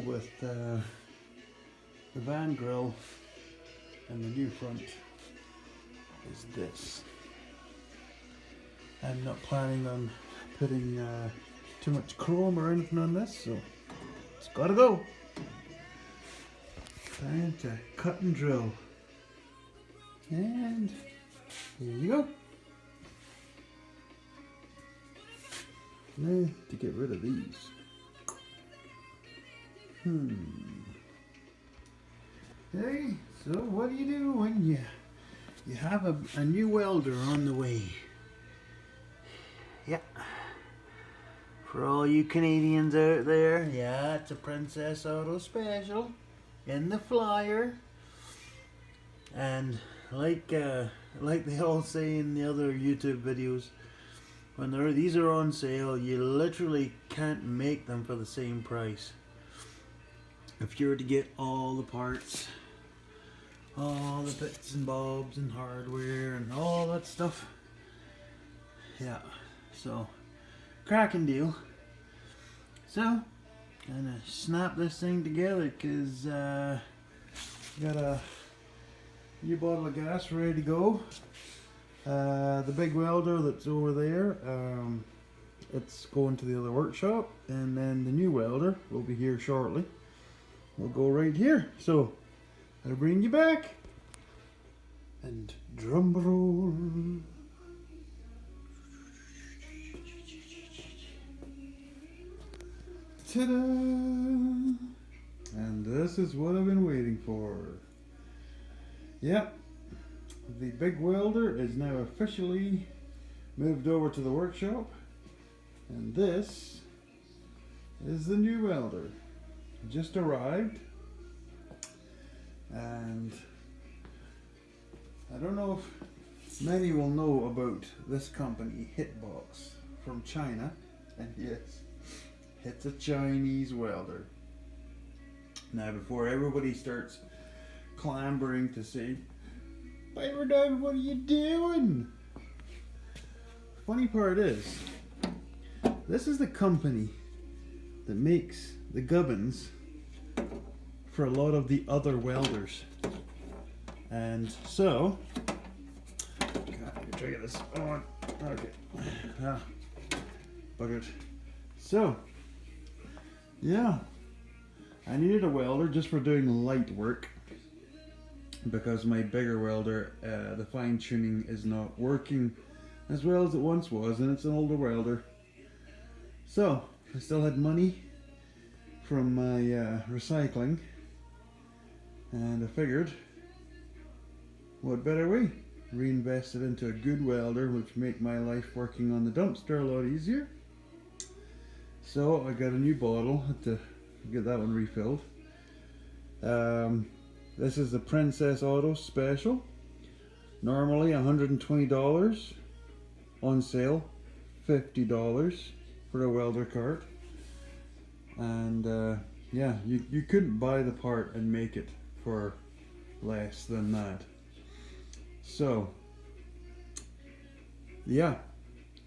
with the van grill and the new front is this. I'm not planning on putting too much chrome or anything on this, so it's gotta go. Time to cut and drill. And here you go. Now to get rid of these. Okay, so what do you do when you have a new welder on the way? Yeah. For all you Canadians out there, yeah, it's a Princess Auto special in the flyer. And like they all say in the other YouTube videos, when these are on sale, you literally can't make them for the same price. If you were to get all the parts, all the bits and bobs and hardware and all that stuff, yeah, so cracking deal. So gonna snap this thing together because got a new bottle of gas ready to go. The big welder that's over there, it's going to the other workshop, and then the new welder will be here shortly. We'll go right here. So I'll bring you back. And drum roll. Ta-da! And this is what I've been waiting for. Yep. The big welder is now officially moved over to the workshop. And this is the new welder. Just arrived, and I don't know if many will know about this company, Hitbox, from China. And yes, it's a Chinese welder. Now, before everybody starts clambering to say, "Piper Dog, what are you doing?" Funny part is, this is the company that makes the gubbins for a lot of the other welders. And so, try to get this on. Okay. Buggered. So, yeah, I needed a welder just for doing light work because my bigger welder, the fine tuning is not working as well as it once was, and it's an older welder. So, I still had money from my recycling, and I figured, what better way? Reinvest it into a good welder, which make my life working on the dumpster a lot easier. So I got a new bottle, had to get that one refilled. This is the Princess Auto Special. Normally $120, on sale $50 for a welder cart. And yeah, you couldn't buy the part and make it for less than that. So yeah,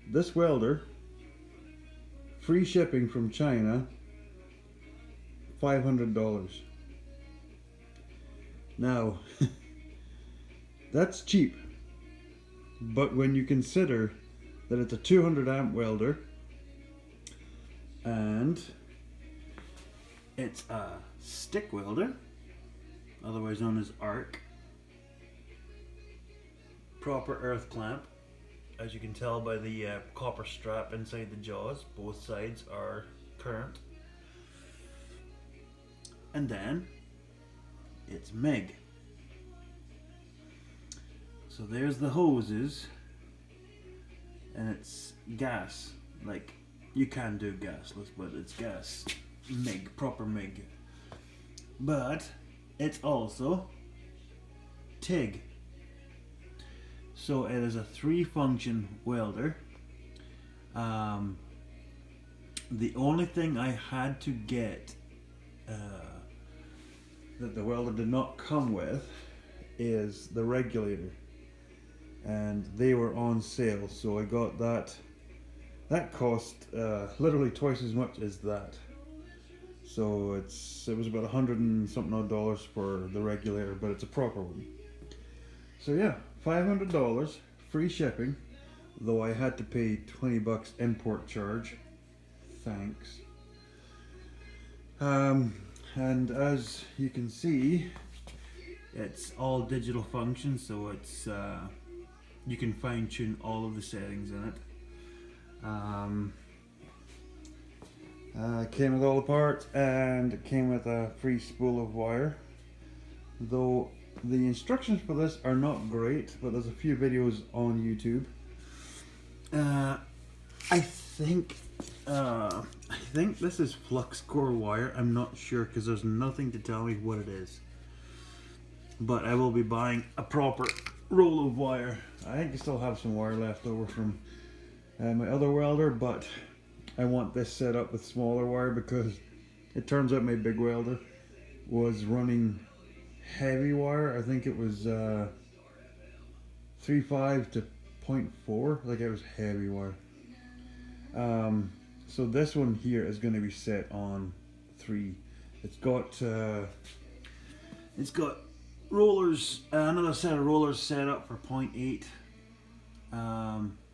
this welder, free shipping from China, $500. Now that's cheap, but when you consider that it's a 200 amp welder and it's a stick welder, otherwise known as arc, proper earth clamp, as you can tell by the copper strap inside the jaws, both sides are current, and then it's MIG. So there's the hoses, and it's gas, like you can do gasless, but it's gas. MIG, proper MIG. But it's also TIG. So it is a 3-function welder. The only thing I had to get that the welder did not come with is the regulator, and they were on sale, so I got that. That cost literally twice as much as that. So it was about $100 and something odd for the regulator, but it's a proper one. So yeah, $500, free shipping, though I had to pay $20 import charge. Thanks. And as you can see, it's all digital function, so it's you can fine tune all of the settings in it. Came with all the parts, and it came with a free spool of wire. Though the instructions for this are not great, but there's a few videos on YouTube. I think this is flux core wire. I'm not sure because there's nothing to tell me what it is. But I will be buying a proper roll of wire. I think I still have some wire left over from my other welder, but I want this set up with smaller wire because it turns out my big welder was running heavy wire. I think it was 3.5 to 0.4, like it was heavy wire. So this one here is going to be set on 3. It's got rollers, another set of rollers set up for 0.8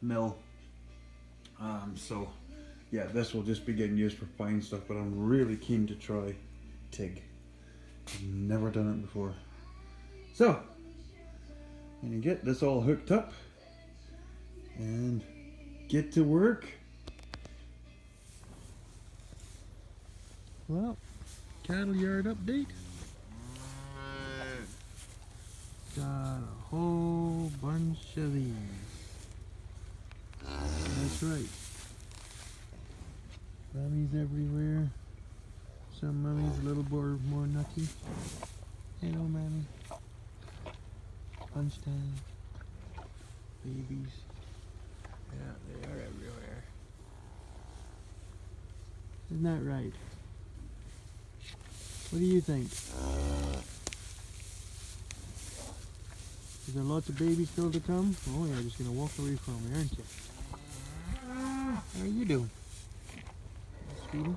mil. So yeah, this will just be getting used for fine stuff, but I'm really keen to try TIG. I've never done it before. So I'm gonna get this all hooked up and get to work. Well, cattle yard update. Got a whole bunch of these. That's right. Mummies everywhere. Some mummies a little more nutty. Hello, mammy. Lunchtime. Babies. Yeah, they are everywhere. Isn't that right? What do you think? Is there lots of babies still to come? Oh, you're just going to walk away from me, aren't you? How are you doing? Sweetie?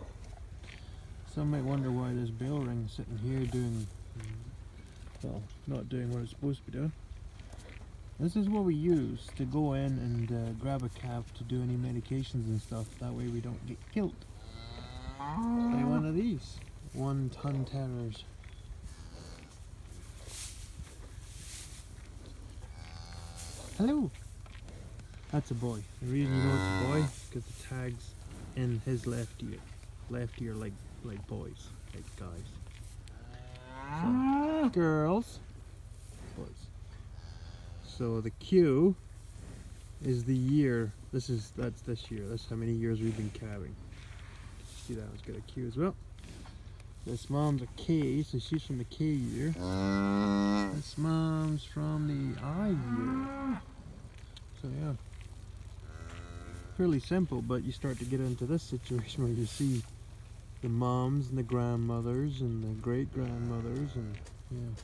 Some might wonder why this bell ring is sitting here doing, well, not doing what it's supposed to be doing. This is what we use to go in and grab a calf to do any medications and stuff. That way we don't get killed by one of these 1-ton terrors. Hello! That's a boy. The reason you know it's a boy is because the tag's in his left ear. Left ear like boys, like guys. So, girls. Boys. So the Q is the year. That's this year. That's how many years we've been calving. See, that one's got a Q as well. This mom's a K, so she's from the K year. This mom's from the I year. So yeah, fairly simple, but you start to get into this situation where you see the moms and the grandmothers and the great-grandmothers, and yeah.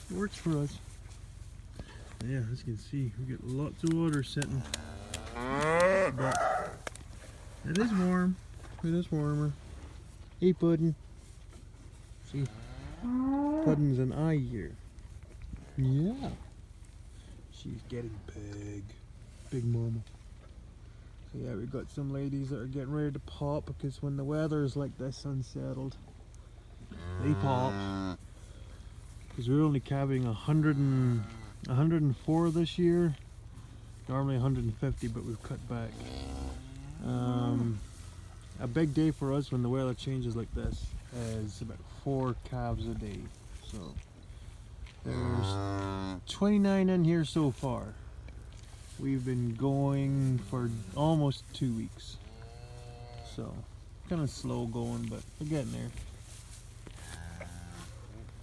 It works for us. Yeah, as you can see, we get lots of water sitting. But it is warm. It is warmer. Hey, Puddin'. See, Puddin's an eye here. Yeah. She's getting big. Big mama. So yeah, we've got some ladies that are getting ready to pop because when the weather is like this, unsettled, they pop. Because we're only calving 104 this year. Normally 150, but we've cut back. A big day for us when the weather changes like this is about 4 calves a day. So there's 29 in here so far. We've been going for almost 2 weeks. So kind of slow going, but we're getting there.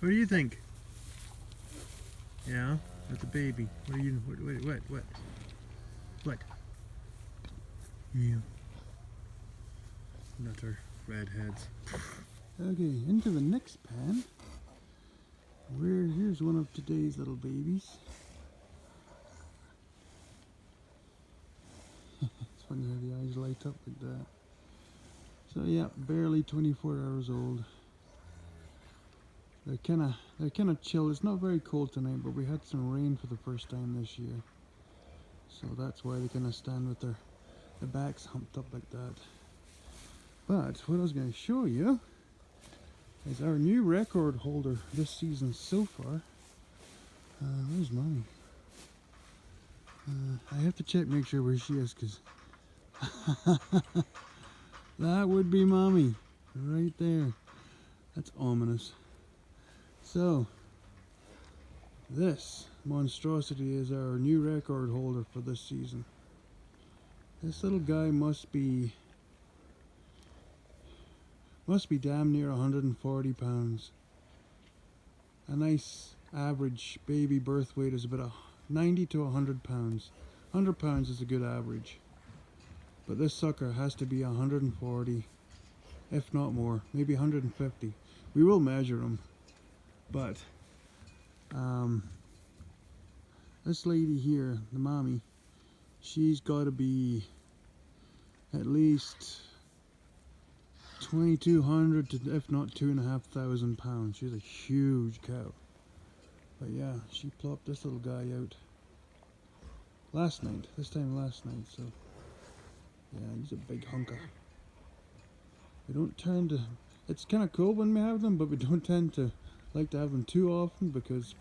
What do you think? Yeah, that's a baby. What are you? What? Yeah. Nutter redheads. Okay, into the next pan. Here's one of today's little babies. It's funny how the eyes light up like that. So yeah, barely 24 hours old. They're kind of chill. It's not very cold tonight, but we had some rain for the first time this year, so that's why they kind of stand with their backs humped up like that. But what I was going to show you is our new record holder this season so far. Where's Mommy? I have to check, make sure where she is, because that would be Mommy right there. That's ominous. So this monstrosity is our new record holder for this season. This little guy must be damn near 140 pounds. A nice average baby birth weight is about 90 to 100 pounds. 100 pounds is a good average. But this sucker has to be 140, if not more, maybe 150. We will measure him, but this lady here, the mommy, she's got to be at least 2,200 to, if not 2,500 pounds. She's a huge cow. But yeah, she plopped this little guy out this time last night, so yeah, he's a big hunker. We don't tend to, it's kind of cool when we have them, but we don't tend to like to have them too often because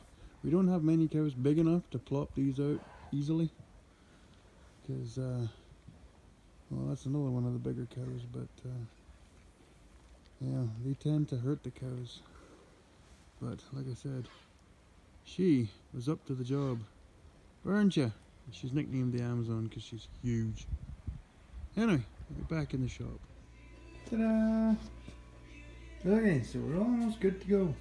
we don't have many cows big enough to plop these out easily. Because, well, that's another one of the bigger cows, but yeah, they tend to hurt the cows. But like I said, she was up to the job, weren't you? She's nicknamed the Amazon because she's huge. Anyway, we'll get back in the shop. Ta-da! Okay, so we're almost good to go.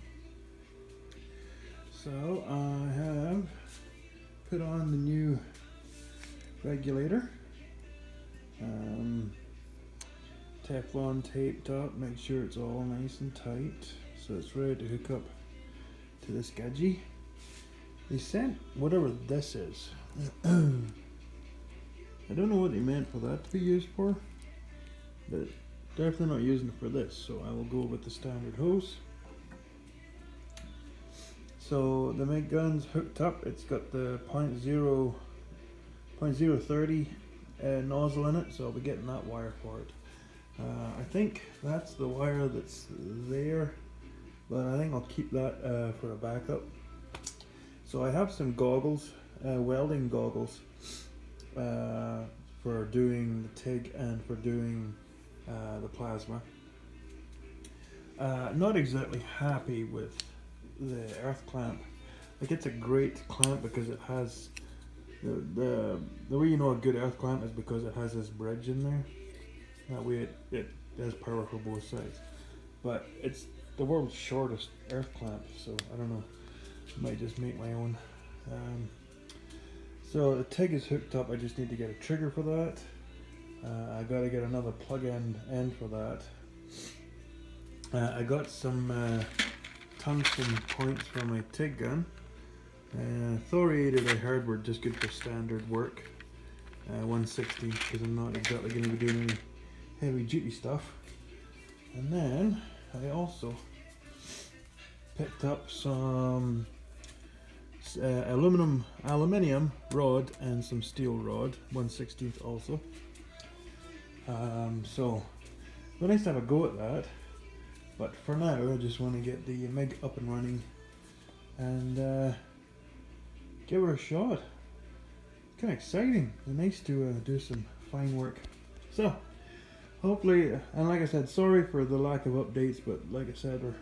So I have put on the new regulator. Teflon taped up, make sure it's all nice and tight, so it's ready to hook up to this gadget. They sent whatever this is. I don't know what they meant for that to be used for, but definitely not using it for this, so I will go with the standard hose. So the MIG gun's hooked up. It's got the .030 nozzle in it, so I'll be getting that wire for it. I think that's the wire that's there, but I think I'll keep that for a backup. So I have some goggles, welding goggles, for doing the TIG and for doing the plasma. Not exactly happy with the earth clamp. Like, it's a great clamp because it has the way you know a good earth clamp is because it has this bridge in there. That way it has power for both sides. But it's the world's shortest earth clamp, so I don't know. I might just make my own. So the TIG is hooked up. I just need to get a trigger for that. I gotta get another plug-in end for that. I got some tungsten points for my TIG gun. Thoriated, I heard, were just good for standard work. 160, because I'm not exactly going to be doing any heavy duty stuff. And then I also picked up some aluminium rod and some steel rod, 1/16 also. So it'd be nice to have a go at that, but for now I just want to get the MIG up and running and give her a shot. Kind of exciting and nice to do some fine work. So hopefully, and like I said, sorry for the lack of updates, but like I said, we're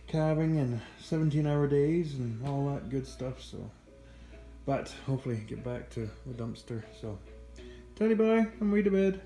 calving and 17-hour days and all that good stuff. So, but hopefully get back to the dumpster. So, tell you bye, I'm way to bed.